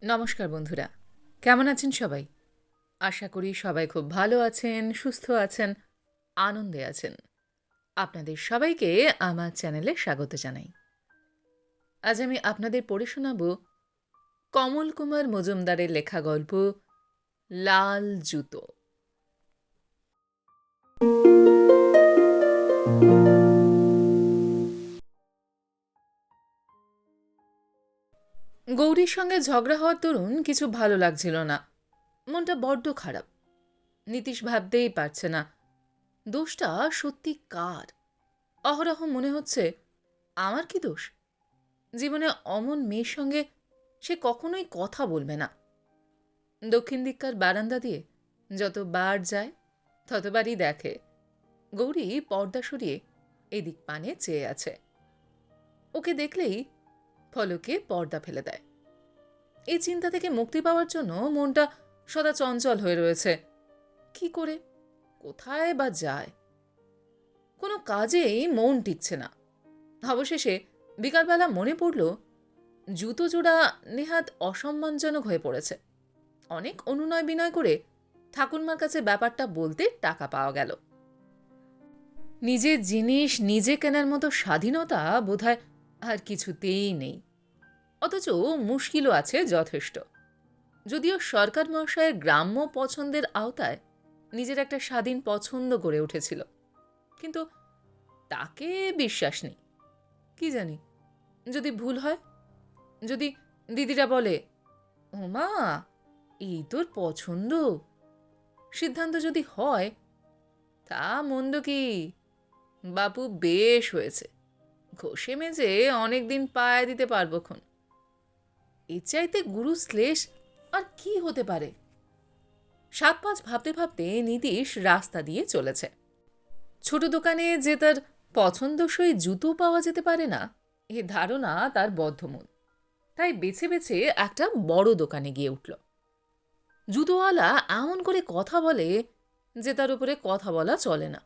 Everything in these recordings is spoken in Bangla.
নমস্কার বন্ধুরা, কেমন আছেন সবাই? আশা করি সবাই খুব ভালো আছেন, সুস্থ আছেন, আনন্দে আছেন। আপনাদের সবাইকে আমার চ্যানেলে স্বাগত জানাই। আজ আমি আপনাদের পড়ে শোনাব কমল কুমার মজুমদারের লেখা গল্প লাল জুতো। গৌরীর সঙ্গে ঝগড়া হওয়ার দরুন কিছু ভালো লাগছিল না। মনটা বড্ড খারাপ। নীতিশ ভাবতেই পারছে না দোষটা সত্যি কার। অহরহ মনে হচ্ছে আমার কি দোষ? জীবনে অমন মেয়ের সঙ্গে সে কখনোই কথা বলবে না। দক্ষিণ দিককার বারান্দা দিয়ে যতবার যায় ততবারই দেখে গৌরী পর্দা সরিয়ে এদিক পানে চেয়ে আছে। ওকে দেখলেই ফলকে পর্দা ফেলে দেয়। এই চিন্তা থেকে মুক্তি পাওয়ার জন্য মনটা সদা চঞ্চল হয়ে রয়েছে। কি করে, কোথায় বা যায়? কোনো কাজেই মন টিকছে না। অবশেষে বিকালবেলা মনে পড়ল জুতো জোড়া নেহাত অসম্মানজনক হয়ে পড়েছে। অনেক অনুনয় বিনয় করে ঠাকুরমার কাছে ব্যাপারটা বলতে টাকা পাওয়া গেল। নিজের জিনিস নিজে কেনার মতো স্বাধীনতা বোধহয় আর কিছুতেই নেই। অথচ মুশকিলও আছে যথেষ্ট। যদিও সরকার মহাশয়ের গ্রাম্য পছন্দের আওতায় নিজের একটা স্বাধীন পছন্দ গড়ে উঠেছিল, কিন্তু তাকে বিশ্বাস নেই। কি জানি, যদি ভুল হয়, যদি দিদিরা বলে ওমা এই তোর পছন্দ, সিদ্ধান্ত যদি হয়, তা মন্দ কি? বাপু বেশ হয়েছে, ঘষে মেজে অনেকদিন পায়ে দিতে পারবো খন। এর চাইতে গুরু শ্লেষ আর কি হতে পারে? 7-5 ভাবতে ভাবতে নীতিশ রাস্তা দিয়ে চলেছে। ছোট দোকানে যে তার পছন্দসই জুতো পাওয়া যেতে পারে না, এ ধারণা তার বদ্ধমূল। তাই বেছে বেছে একটা বড় দোকানে গিয়ে উঠল। জুতোওয়ালা এমন করে কথা বলে যে তার উপরে কথা বলা চলে না।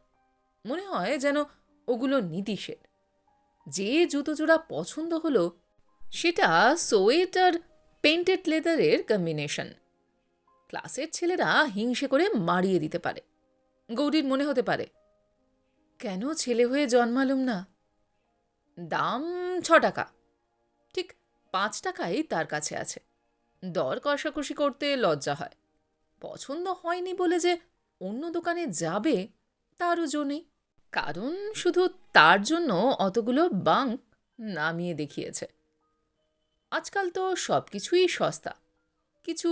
মনে হয় যেন ওগুলো নীতিশের। যে জুতো জোড়া পছন্দ হলো সেটা সোয়েট আর পেন্টেড লেদারের কম্বিনেশন। ক্লাসের ছেলেরা হিংসে করে মারিয়ে দিতে পারে। গৌরীর মনে হতে পারে, কেন ছেলে হয়ে জন্মালুম না? দাম 6 টাকা, ঠিক 5 টাকাই তার কাছে আছে। দর কষাকষি করতে লজ্জা হয়। পছন্দ হয়নি বলে যে অন্য দোকানে যাবে তারও জো নেই। কারণ শুধু তার জন্য অতগুলো বাঙ্ক নামিয়ে দেখিয়েছে। আজকাল তো সব কিছুই সস্তা, কিছু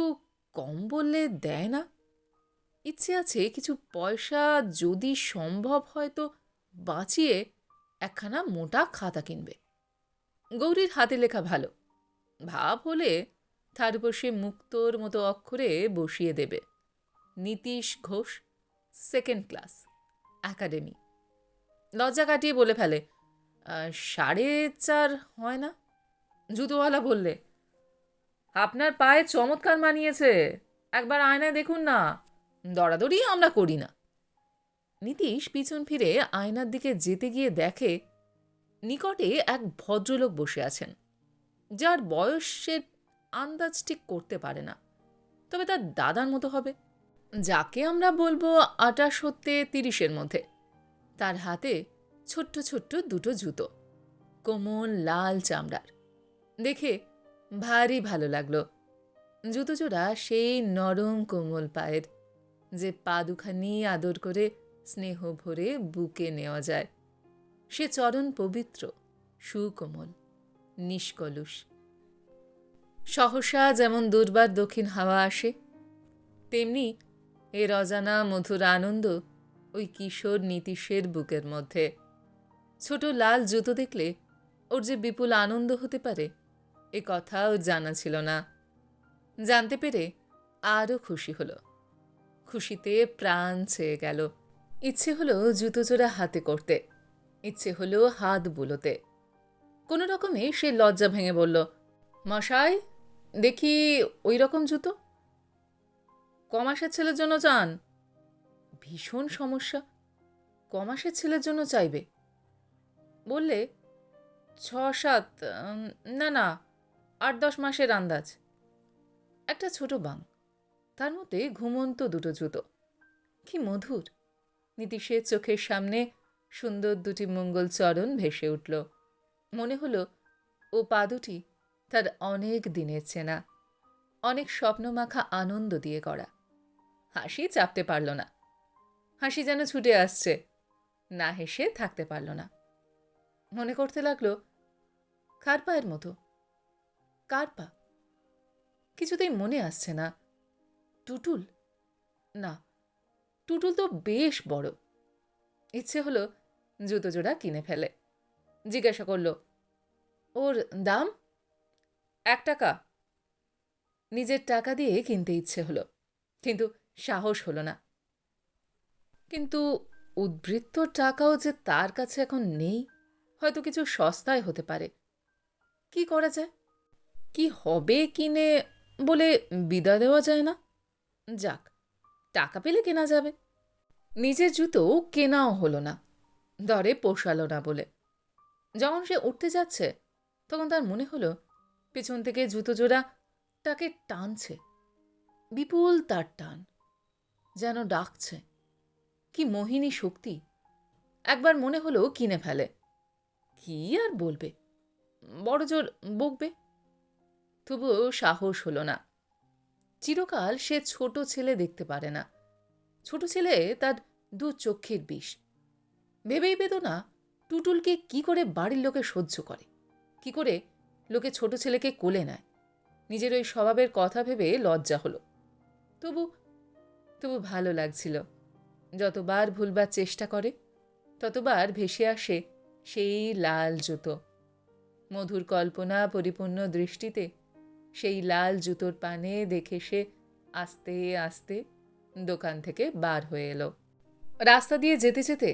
কম বললে দেয় না। ইচ্ছে আছে কিছু পয়সা যদি সম্ভব হয় তো বাঁচিয়ে একখানা মোটা খাতা কিনবে। গৌরীর হাতে লেখা ভালো, ভাব হলে তার উপর সে মুক্তোর মতো অক্ষরে বসিয়ে দেবে, Nitish Ghosh, 2nd class, academy. লজ্জা কাটিয়ে বলে ফেলে, 4.5 হয় না? জুতোওয়ালা বললে, আপনার পায়ে চমৎকার মানিয়েছে, একবার আয়নায় দেখুন না। দরাদরি আমরা করি না। নীতিশ পিছন ফিরে আয়নার দিকে যেতে গিয়ে দেখে নিকটে এক ভদ্রলোক বসে আছেন, যার বয়সের আন্দাজ ঠিক করতে পারে না, তবে তার দাদার মতো হবে। যাকে আমরা বলবো 28-30-এর মধ্যে। তার হাতে ছোট্ট ছোট্ট দুটো জুতো, কোমল লাল চামড়ার। দেখে ভারী ভালো লাগলো। জুতো জোড়া সেই নরম কোমল পায়ের, যে পা দুখানি আদর করে স্নেহ ভরে বুকে নেওয়া যায়। সে চরণ পবিত্র, সুকোমল, নিষ্কলুষ। সহসা যেমন দুর্বার দক্ষিণ হাওয়া আসে, তেমনি এর অজানা মধুর আনন্দ ওই কিশোর নীতিশের বুকের মধ্যে। ছোট লাল জুতো দেখলে ওর যে বিপুল আনন্দ হতে পারে, এ কথা ওর জানা ছিল না। জানতে পেরে আরও খুশি হলো। খুশিতে প্রাণ ছেয়ে গেল। ইচ্ছে হলো জুতো জোড়া হাতে করতে, ইচ্ছে হলো হাত বুলোতে। কোনো রকমে সে লজ্জা ভেঙে বলল, মশাই, দেখি ওই রকম জুতো। কমাসের ছেলের জন্য চান? ভীষণ সমস্যা, কমাসের ছেলের জন্য চাইবে? বললে 6-7, না না, 8-10 মাসের আন্দাজ। একটা ছোট বাং, তার মধ্যে ঘুমন্ত দুটো জুতো। কি মধুর! নীতিশের চোখের সামনে সুন্দর দুটি মঙ্গল চরণ ভেসে উঠল। মনে হলো ও পা দুটি তার অনেক দিনের চেনা, অনেক স্বপ্নমাখা আনন্দ দিয়ে গড়া। হাসি চাপতে পারল না, হাসি যেন ছুটে আসছে, না হেসে থাকতে পারল না। মনে করতে লাগলো, কার পায়ের মতো? কার পা? কিছুতেই মনে আসছে না। টুটুল? না, টুটুল তো বেশ বড়। ইচ্ছে হলো জুতো জোড়া কিনে ফেলে। জিজ্ঞাসা করল, ওর দাম? 1 টাকা। নিজের টাকা দিয়ে কিনতে ইচ্ছে হলো, কিন্তু সাহস হলো না। কিন্তু উদ্বৃত্ত টাকাও যে তার কাছে এখন নেই। হয়তো কিছু সস্তায় হতে পারে। কি করা যায়? কি হবে কিনে বলে বিদা দেওয়া যায় না? যাক, টাকা পেলে কেনা যাবে। নিজের জুতো কেনাও হলো না, দরে পোষালো না বলে। যখন সে উঠতে যাচ্ছে, তখন তার মনে হলো পেছন থেকে জুতো জোড়া তাকে টানছে। বিপুল তার টান, যেন ডাকছে। কি মোহিনী শক্তি! একবার মনে হলো কিনে ফেলে। কি আর বলবে, বড় জোর বকবে। তবুও সাহস হলো না। চিরকাল সে ছোট ছেলে দেখতে পারে না। ছোট ছেলে তার 2 চক্ষের বিষ। ভেবেই বেদনা, টুটুলকে কি করে বাড়ির লোকে সহ্য করে, কি করে লোকে ছোট ছেলেকে কোলে নেয়। নিজের ওই স্বভাবের কথা ভেবে লজ্জা হলো। তবু তবু ভালো লাগছিল। যতবার ভুলবার চেষ্টা করে, ততবার ভেসে আসে সেই লাল জুতো। মধুর কল্পনা পরিপূর্ণ দৃষ্টিতে সেই লাল জুতোর পানে দেখে সে আস্তে আস্তে দোকান থেকে বার হয়ে এলো। রাস্তা দিয়ে যেতে যেতে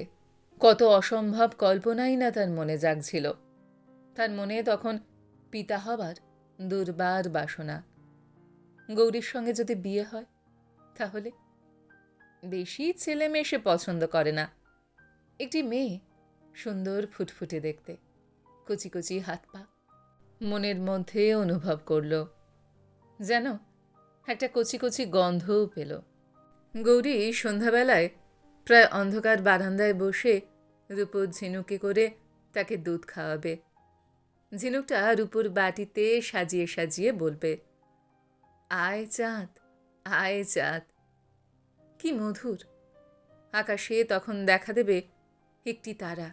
কত অসম্ভব কল্পনাই না তার মনে জাগছিল। তার মনে তখন পিতা হবার দুর্বার বাসনা। গৌরীর সঙ্গে যদি বিয়ে হয়, তাহলে? বেশি ছেলে মেয়ে সে পছন্দ করে না। একটি মেয়ে, সুন্দর ফুটফুটে দেখতে, কচি কচি হাত পা। মনের মধ্যে অনুভব করল, যেন একটা কচি কচি গন্ধও পেল। গৌরী সন্ধ্যাবেলায় প্রায় অন্ধকার বারান্দায় বসে রূপোর ঝিনুকে করে তাকে দুধ খাওয়াবে। ঝিনুকটা রূপোর বাটিতে সাজিয়ে সাজিয়ে বলবে, আয় চাঁদ, আয় চাঁদ। কি মধুর! আকাশে তখন দেখা দেবে একটি তারা,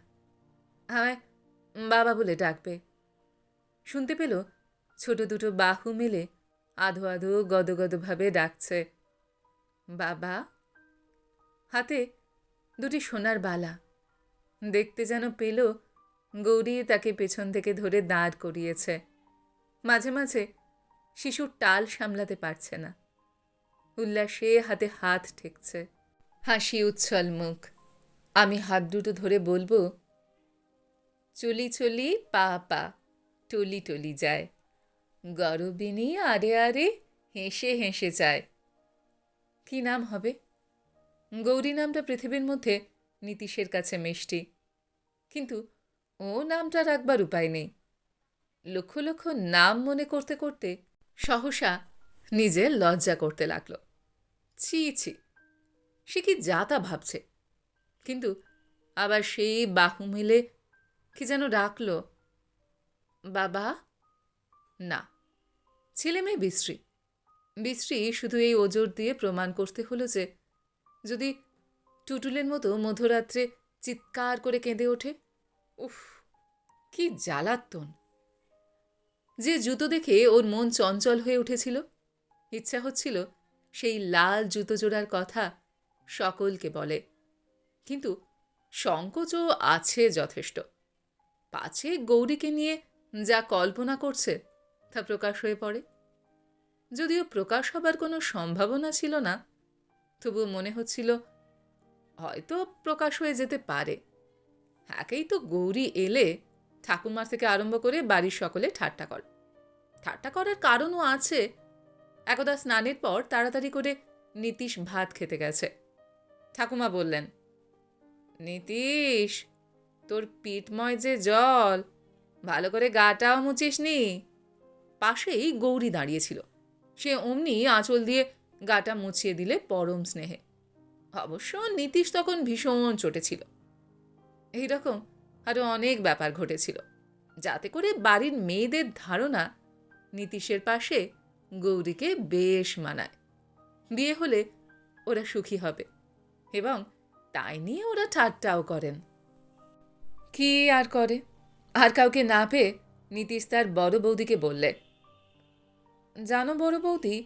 আমায় বাবা বলে ডাকবে। শুনতে পেল ছোট দুটো বাহু মেলে আধো আধো গদগদভাবে ডাকছে, বাবা। হাতে দুটি সোনার বালা। দেখতে যেন পেল গৌরী তাকে পেছন থেকে ধরে দাঁড় করিয়েছে। মাঝে মাঝে শিশুর টাল সামলাতে পারছে না, উল্লাসে হাতে হাত ঠেকছে। হাসি উচ্ছল মুখ। আমি হাত দুটো ধরে বলবো, চলি চলি পা পা, টলি টলি যায়, গরবিনী আরে আরে হেসে হেসে যায়। কি নাম হবে? গৌরী নামটা পৃথিবীর মধ্যে নীতিশের কাছে মিষ্টি, কিন্তু ও নামটা রাখবার উপায় নেই। লক্ষ লক্ষ নাম মনে করতে করতে সহসা নিজের লজ্জা করতে লাগলো। ছি ছি, সে কি যাতা ভাবছে। কিন্তু আবার সেই বাহু মেলে কি যেন ডাকল, বাবা। না, ছেলে মেয়ে বিশ্রী। বিশ্রী শুধু এই ওজোর দিয়ে প্রমাণ করতে হলো যে যদি টুটুলের মতো মধ্যরাত্রে চিৎকার করে কেঁদে ওঠে, উফ, কি জ্বালাতন! যে জুতো দেখে ওর মন চঞ্চল হয়ে উঠেছিল, ইচ্ছা হচ্ছিল সেই লাল জুতো জোড়ার কথা সকলকে বলে। কিন্তু সংকোচও আছে যথেষ্ট। পাছে গৌরীকে নিয়ে যা কল্পনা করছে তা প্রকাশ হয়ে পড়ে। যদিও প্রকাশ হবার কোনো সম্ভাবনা ছিল না, তবুও মনে হচ্ছিল হয়তো প্রকাশ হয়ে যেতে পারে। একেই তো গৌরী এলে ঠাকুমার থেকে আরম্ভ করে বাড়ির সকলে ঠাট্টা করে। ঠাট্টা করার কারণও আছে। একদা স্নানের পর তাড়াতাড়ি করে নীতিশ ভাত খেতে গেছে। ঠাকুমা বললেন, নীতিশ, তোর পিঠময় যে জল, ভালো করে গাটাও মুছিস নি। পাশেই গৌরী দাঁড়িয়েছিল। সে অমনি আঁচল দিয়ে গাটা মুছিয়ে দিলে পরম স্নেহে। অবশ্য নীতিশ তখন ভীষণ চটেছিল। এইরকম আরো অনেক ব্যাপার ঘটেছিল, যাতে করে বাড়ির মেয়েদের ধারণা নীতিশের পাশে গৌরীকে বেশ মানায়। বিয়ে হলে ওরা সুখী হবে, এবং তাই নিয়ে ওরা ঠাট্টাও করেন। কি আর করে, আর কাউকে না পেয়ে নীতিশ তার বড় বৌদিকে বললে, জানো বড় বৌদি,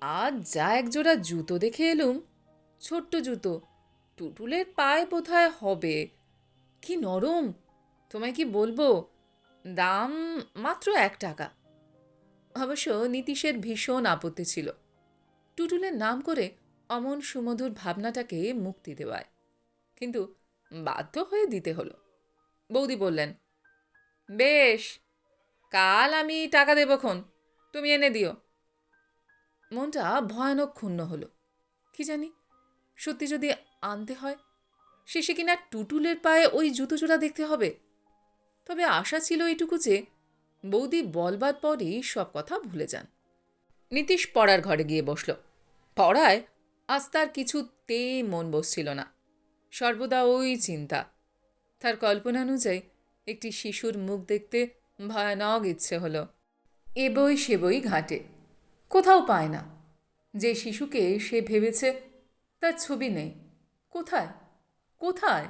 আজ যা একজোড়া জুতো দেখে এলুম, ছোট্ট জুতো, টুটুলের পায়ে বোধহয় হবে। কি নরম, তোমায় কি বলবো, দাম মাত্র 1 টাকা। অবশ্য নীতিশের ভীষণ আপত্তি ছিল টুটুলের নাম করে অমন সুমধুর ভাবনাটাকে মুক্তি দেওয়ায়, কিন্তু বাধ্য হয়ে দিতে হলো। বৌদি বললেন, বেশ, কাল আমি টাকা দেবক্ষণ, তুমি এনে দিও। মনটা ভয়ানক ক্ষুণ্ণ হলো। কি জানি, সত্যি যদি আনতে হয়, শেষে কিনা টুটুলের পায়ে ওই জুতোজোড়া দেখতে হবে। তবে আশা ছিল এইটুকু যে বৌদি বলবার পরই সব কথা ভুলে যান। নীতিশ পড়ার ঘরে গিয়ে বসল। পড়ায় আজ তার কিছুতেই মন বসছিল না। সর্বদা ওই চিন্তা। তার কল্পনানুযায়ী একটি শিশুর মুখ দেখতে ভয়ানক ইচ্ছে হলো। এ বই সে বই ঘাটে, কোথাও পায় না। যে শিশুকে সে ভেবেছে তার ছবি নেই। কোথায় কোথায়?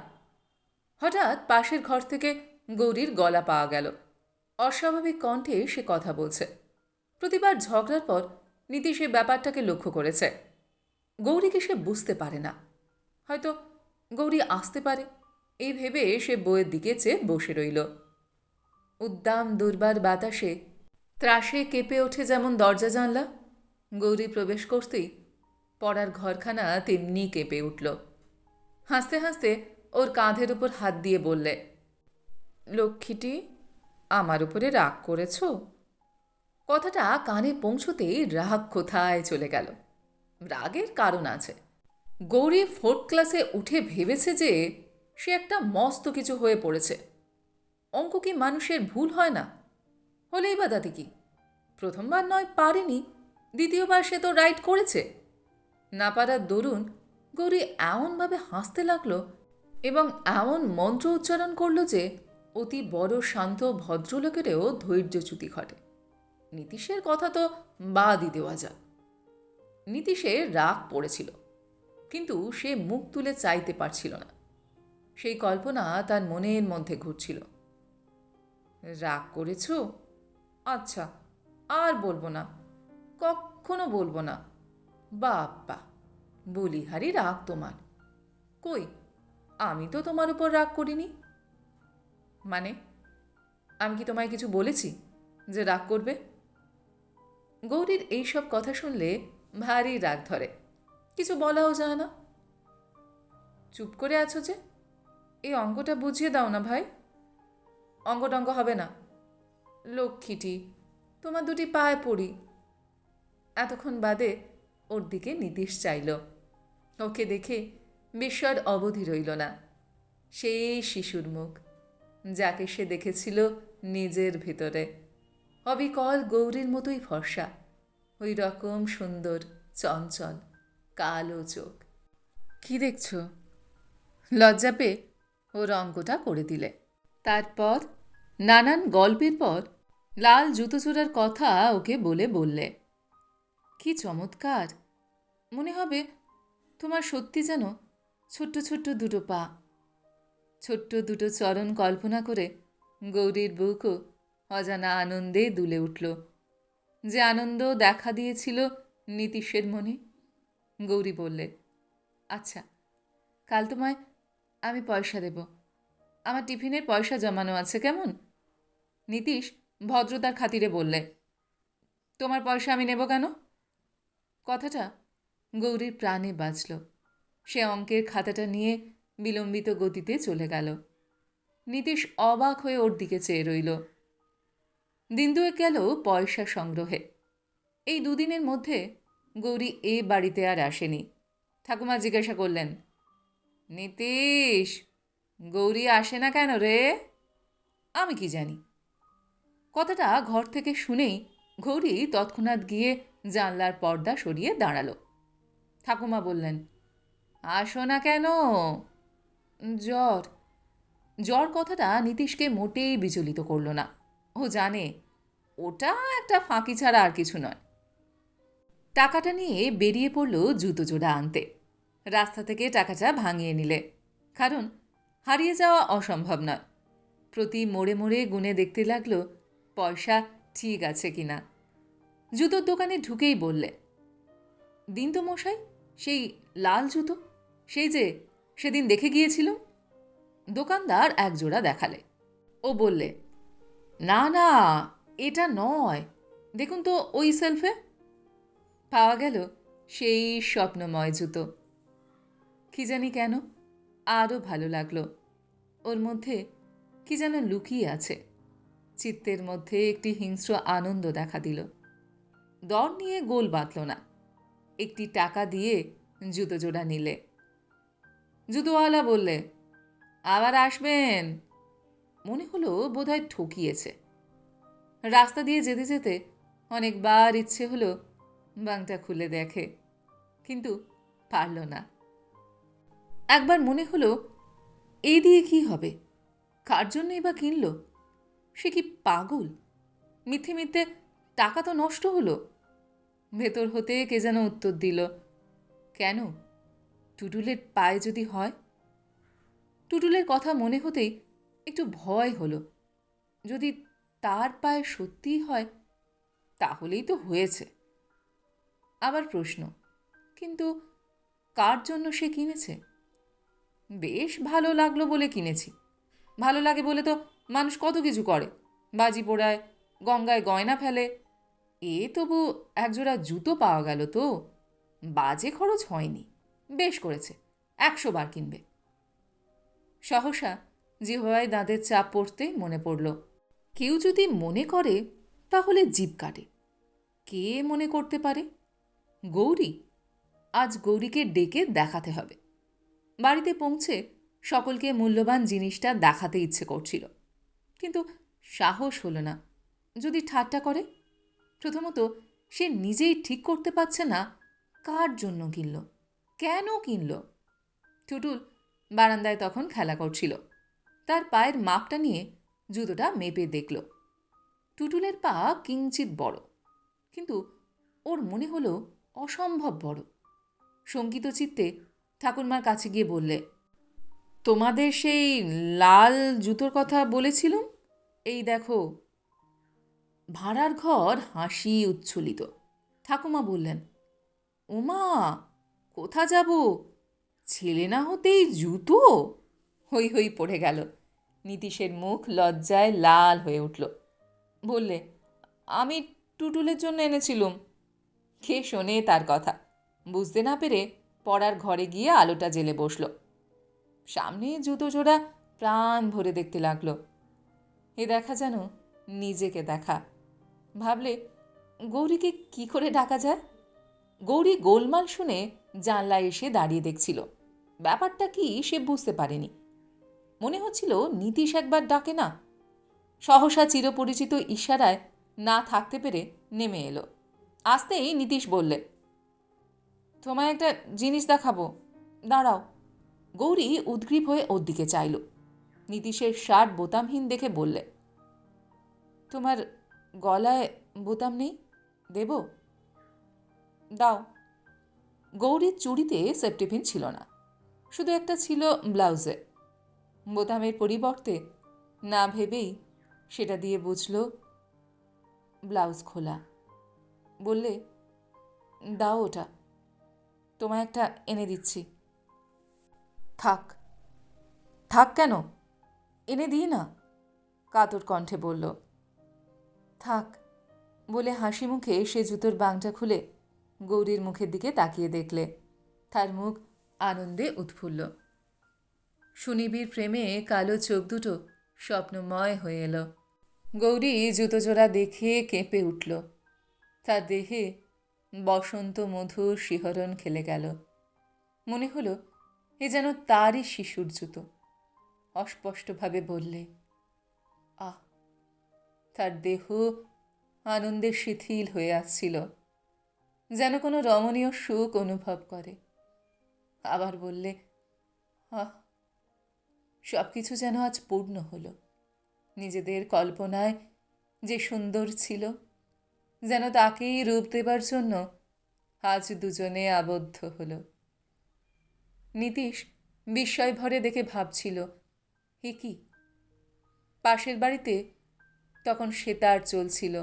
হঠাৎ পাশের ঘর থেকে গৌরীর গলা পাওয়া গেল। অস্বাভাবিক কণ্ঠে সে কথা বলছে। প্রতিবার ঝগড়ার পর নীতি সে ব্যাপারটাকে লক্ষ্য করেছে। গৌরীকে সে বুঝতে পারে না। হয়তো গৌরী আসতে পারে, এই ভেবে সে বইয়ের দিকে চেয়ে বসে রইল। উদ্দাম দুর্বার বাতাসে ত্রাসে কেঁপে ওঠে যেমন দরজা জানলা, গৌরী প্রবেশ করতেই পড়ার ঘরখানা তেমনি কেঁপে উঠল। হাসতে হাসতে ওর কাঁধের উপর হাত দিয়ে বললে, লক্ষ্মীটি, আমার উপরে রাগ করেছ? কথাটা কানে পৌঁছতেই রাগ কোথায় চলে গেল। রাগের কারণ আছে। গৌরী 4th ক্লাসে উঠে ভেবেছে যে সে একটা মস্ত কিছু হয়ে পড়েছে। অঙ্ক কি মানুষের ভুল হয় না? হলেই বা তাতে কি? প্রথমবার নয় পারেনি, দ্বিতীয়বার সে তো রাইট করেছে। না পারার দরুন গৌরী এমনভাবে হাসতে লাগলো এবং এমন মন্ত্র উচ্চারণ করল যে অতি বড় শান্ত ভদ্রলোকেরও ধৈর্যচ্যুতি ঘটে। নীতিশের কথা তো বাদই দেওয়া যাক। নীতিশের রাগ পড়েছিল, কিন্তু সে মুখ তুলে চাইতে পারছিল না। সেই কল্পনা তার মনের মধ্যে ঘুরছিল। রাগ করেছ? আচ্ছা, আর বলবো না, কখনো বলবো না। বাপ্পা, বলিহারি রাগ তোমার। কই, আমি তো তোমার উপর রাগ করিনি। মানে, আমি কি তোমায় কিছু বলেছি যে রাগ করবে? গৌরীর এইসব কথা শুনলে ভারী রাগ ধরে, কিছু বলাও যায় না। চুপ করে আছো যে, এই অঙ্কটা বুঝিয়ে দাও না ভাই। অঙ্ক হবে না। লক্ষ্মীটি, তোমার দুটি পায়ে পড়ি। এতক্ষণ বাদে ওর দিকে নীতিশ চাইল। ওকে দেখে বিস্ময়ের অবধি রইল না। সেই শিশুর মুখ, যাকে সে দেখেছিল নিজের ভেতরে, অবিকল গৌরীর মতোই ফর্সা, ওই রকম সুন্দর, চঞ্চল, কালো চোখ। কি দেখছ? লজ্জা পেয়ে ওর অঙ্কটা করে দিলে। তারপর নানান গল্পের পর লাল জুতোচোরার কথা ওকে বললে, কি চমৎকার! মনে হবে তোমার সত্যি যেন ছোট্ট ছোট্ট দুটো পা। ছোট্ট দুটো চরণ কল্পনা করে গৌরীর বুকও অজানা আনন্দে দুলে উঠল। যে আনন্দ দেখা দিয়েছিল নীতিশের মনে। গৌরী বললে, আচ্ছা, কাল তোমায় আমি পয়সা দেব। আমার টিফিনের পয়সা জমানো আছে, কেমন? নীতিশ ভদ্রতার খাতিরে বললে, তোমার পয়সা আমি নেব কেন? কথাটা গৌরীর প্রাণে বাজল। সে অঙ্কের খাতাটা নিয়ে বিলম্বিত গতিতে চলে গেল। নীতিশ অবাক হয়ে ওর দিকে চেয়ে রইল। দিন দুয়েক গেল পয়সা সংগ্রহে। এই 2 দিনের মধ্যে গৌরী এ বাড়িতে আর আসেনি। ঠাকুমা জিজ্ঞাসা করলেন, নীতিশ, গৌরী আসে না কেন রে? আমি কি জানি। কথাটা ঘর থেকে শুনেই গৌরী তৎক্ষণাৎ গিয়ে জানলার পর্দা সরিয়ে দাঁড়ালো। ঠাকুমা বললেন, আসো না কেন? জ্বর। জ্বর কথাটা নীতিশকে মোটেই বিচলিত করল না। ও জানে ওটা একটা ফাঁকি ছাড়া আর কিছু নয়। টাকাটা নিয়ে বেরিয়ে পড়ল জুতো জোড়া আনতে। রাস্তা থেকে টাকাটা ভাঙিয়ে নিলে, কারণ হারিয়ে যাওয়া অসম্ভব নয়। প্রতি মোড়ে মোড়ে গুনে দেখতে লাগলো পয়সা ঠিক আছে কিনা। জুতোর দোকানে ঢুকেই বললে, দিন তো মশাই, সেই লাল জুতো, সেই যে সেদিন দেখে গিয়েছিল। দোকানদার এক জোড়া দেখালে। ও বললে, না না, এটা নয়, দেখুন তো ওই সেলফে। পাওয়া গেল সেই স্বপ্নময় জুতো। কি জানি কেন আরও ভালো লাগলো। ওর মধ্যে কি যেন লুকিয়ে আছে। চিত্তের মধ্যে একটি হিংস্র আনন্দ দেখা দিল। দর নিয়ে গোল বাঁধল না। একটি টাকা দিয়ে জুতো জোড়া নিলে। জুতোওয়ালা বললে, আবার আসবেন। মনে হলো বোধহয় ঠকিয়েছে। রাস্তা দিয়ে যেতে যেতে অনেকবার ইচ্ছে হলো বাংটা খুলে দেখে, কিন্তু পারল না। একবার মনে হলো এই দিয়ে কি হবে, কার জন্যই বা কিনল? সে কি পাগল? মিথ্যে মিথ্যে টাকা তো নষ্ট হলো। ভেতর হতে কে যেন উত্তর দিল, কেন, টুটুলের পায়ে যদি হয়? টুটুলের কথা মনে হতেই একটু ভয় হলো। যদি তার পায়ে সত্যিই হয়, তাহলেই তো হয়েছে। আবার প্রশ্ন, কিন্তু কার জন্য সে কিনেছে? বেশ ভালো লাগলো বলে কিনেছি। ভালো লাগে বলে তো মানুষ কত কিছু করে, বাজি পোড়ায়, গঙ্গায় গয়না ফেলে। তবু একজোড়া জুতো পাওয়া গেল তো, বাজে খরচ হয়নি। বেশ করেছে, 100 বার কিনবে। সহসা জিহ্বায় দাঁতের চাপ পড়তেই মনে পড়ল, কেউ যদি মনে করে তাহলে জিভ কাটে। কে মনে করতে পারে? গৌরী। আজ গৌরীকে ডেকে দেখাতে হবে। বাড়িতে পৌঁছে সকলকে মূল্যবান জিনিসটা দেখাতে ইচ্ছে করছিল, কিন্তু সাহস হলো না। যদি ঠাট্টা করে? প্রথমত সে নিজেই ঠিক করতে পারছে না কার জন্য কিনল, কেন কিনল। টুটুল বারান্দায় তখন খেলা করছিল। তার পায়ের মাপটা নিয়ে জুতোটা মেপে দেখল। টুটুলের পা কিঞ্চিত বড়, কিন্তু ওর মনে হলো অসম্ভব বড়। শঙ্কিত চিত্তে ঠাকুরমার কাছে গিয়ে বললে, তোমাদের সেই লাল জুতোর কথা বলেছিলুম, এই দেখো। ভাড়ার ঘর হাসি উচ্ছ্বলিত। ঠাকুমা বললেন, ওমা, কোথা যাব, ছেলে না হতেই জুতো? হই হই পড়ে গেল। নীতিশের মুখ লজ্জায় লাল হয়ে উঠল। বললে, আমি টুটুলের জন্য এনেছিলুম। কে শোনে তার কথা? বুঝতে না পেরে পড়ার ঘরে গিয়ে আলোটা জ্বেলে বসল। সামনে জুতো জোড়া প্রাণ ভরে দেখতে লাগলো। এ দেখা যেন নিজেকে দেখা। ভাবলে, গৌরীকে কি করে ডাকা যায়? গৌরী গোলমাল শুনে জানলায় এসে দাঁড়িয়ে দেখছিল। ব্যাপারটা কি সে বুঝতে পারেনি। মনে হচ্ছিল নীতিশ একবার ডাকে না। সহসা চিরপরিচিত ইশারায় না থাকতে পেরে নেমে এলো। আসতেই নীতিশ বললে, তোমায় একটা জিনিস দেখাবো, দাঁড়াও। গৌরী উদ্গ্রীব হয়ে ওর দিকে চাইল। নীতিশের শার্ট বোতামহীন দেখে বললে, তোমার গলায় বোতাম নেই, দেব? দাও। গৌরীর চুড়িতে সেপ্টিপিন ছিল না, শুধু একটা ছিল ব্লাউজে। বোতামের পরিবর্তে না ভেবেই সেটা দিয়ে বুঝল ব্লাউজ খোলা। বললে, দাও ওটা, তোমায় একটা এনে দিচ্ছি। থাক। থাক কেন, এনে দিই না, কাতর কণ্ঠে বলল। থাক বলে হাসি মুখে সে জুতোর বাংটা খুলে গৌরীর মুখের দিকে তাকিয়ে দেখলে। তার মুখ আনন্দে উৎফুল্ল। সুনিবিড় প্রেমে কালো চোখ দুটো স্বপ্নময় হয়ে এলো। গৌরী জুতো জোড়া দেখে কেঁপে উঠল। তার দেহে বসন্ত মধুর শিহরণ খেলে গেল। মনে হলো এ যেন তারই শিশুর জুতো। অস্পষ্টভাবে বললে, আহ। তার দেহ আনন্দে শিথিল হয়ে আসছিল। যেন কোনো রমণীয় সুখ অনুভব করে। আবার বললে, আহ, সব কিছু যেন আজ পূর্ণ হলো। নিজেদের কল্পনায় যে সুন্দর ছিল, যেন তাকেই রূপ দেবার জন্য আজ দুজনে আবদ্ধ হলো। নীতিশ বিস্ময় ভরে দেখে ভাবছিল, এ কি? পাশের বাড়িতে তখন সেতার চলছিল,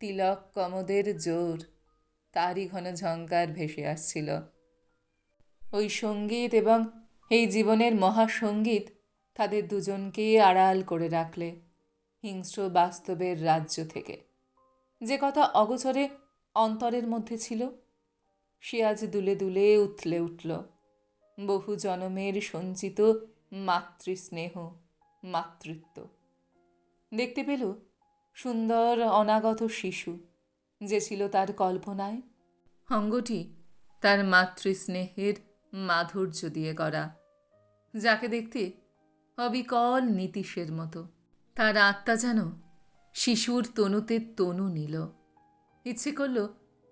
তিলক কমোদের জোর, তারই ঘন ঝঙ্কার ভেসে আসছিল। ওই সঙ্গীত এবং এই জীবনের মহাসঙ্গীত তাদের দুজনকে আড়াল করে রাখলে হিংস্র বাস্তবের রাজ্য থেকে। যে কথা অগোচরে অন্তরের মধ্যে ছিল, সে আজ দুলে দুলে উথলে উঠল। বহু জনমের সঞ্চিত মাতৃস্নেহ, মাতৃত্ব দেখতে পেল সুন্দর অনাগত শিশু, যে ছিল তার কল্পনায়। অঙ্গটি তার মাতৃস্নেহের মাধুর্য দিয়ে করা, যাকে দেখতে অবিকল নীতিশের মতো। তার আত্মা যেন শিশুর তনুতে তনু নিল। ইচ্ছে করল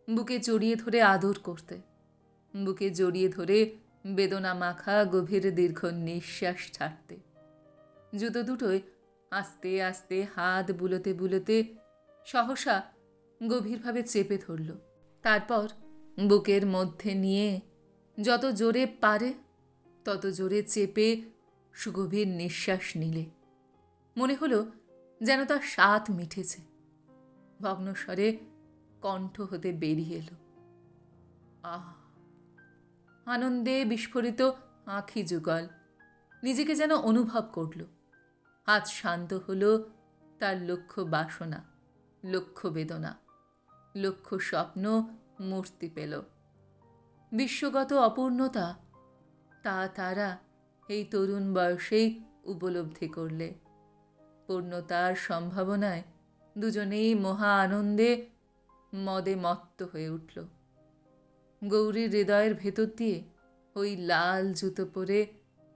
বুকে জড়িয়ে ধরে আদর করতে, বুকে জড়িয়ে ধরে বেদনা মাখা গভীর দীর্ঘ নিঃশ্বাস ছাড়তে। জুতো দুটোয় আস্তে আস্তে হাত বুলোতে বুলোতে সহসা গভীরভাবে চেপে ধরল। তারপর বুকের মধ্যে নিয়ে যত জোরে পারে তত জোরে চেপে সুগভীর নিঃশ্বাস নিলে। মনে হলো যেন তার স্বাদ মিঠেছে। ভগ্নস্বরে কণ্ঠ হতে বেরিয়ে এলো, আহ! আনন্দে বিস্ফোরিত আঁখি যুগল নিজেকে যেন অনুভব করল। আজ শান্ত হলো তার লক্ষ্য বাসনা, লক্ষ্য বেদনা, লক্ষ্য স্বপ্ন মূর্তি পেল। বিশ্বগত অপূর্ণতা তা তারা এই তরুণ বয়সেই উপলব্ধি করলে। পূর্ণতার সম্ভাবনায় দুজনেই মহা আনন্দে মদে মত্ত হয়ে উঠল। গৌরীর হৃদয়ের ভেতর দিয়ে ওই লাল জুতো পরে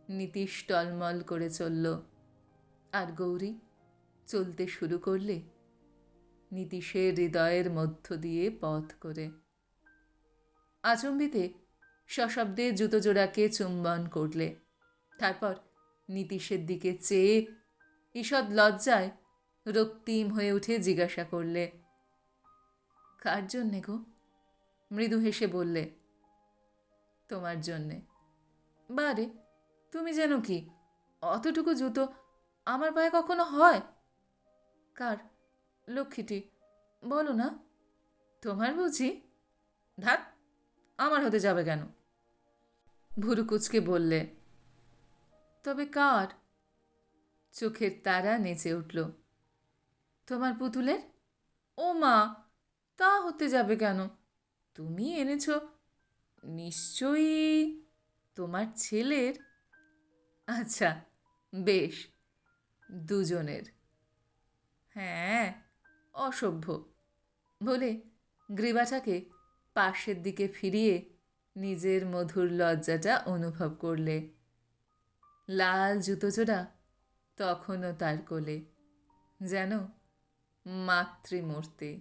নীতিশ টলমল করে চলল, আর গৌরী চলতে শুরু করলে নীতিশের হৃদয়ের মধ্য দিয়ে পথ করে। আচম্বিতে সশব্দে জুতো জোড়াকে চুম্বন করলে। তারপর নীতিশের দিকে চেয়ে ঈষৎ লজ্জায় রক্তিম হয়ে উঠে জিজ্ঞাসা করলে, কার জন্যে গো? মৃদু হেসে বললে, তোমার জন্যে। বারে, তুমি যেন কি, অতটুকু জুতো আমার পায়ে কখনো হয়? কার? লক্ষ্মীটি, বলো না। তোমার বুঝি? ধাত, আমার হতে যাবে কেন? ভুরু কুচকে বললে, তবে কার? চোখের তারা নেচে উঠল। তোমার পুতুলের? ও মা, তা হতে যাবে কেন? তুমি এনেছ, নিশ্চয়ই তোমার ছেলের। আচ্ছা, বেশ, দুজনের। হ্যাঁ, অসভ্য বলে গ্রীবাটাকে পাশের দিকে ফিরিয়ে নিজের মধুর লজ্জাটা অনুভব করলে। লাল জুতোজোড়া তখনও তার কোলে, যেন মাতৃমূর্তি।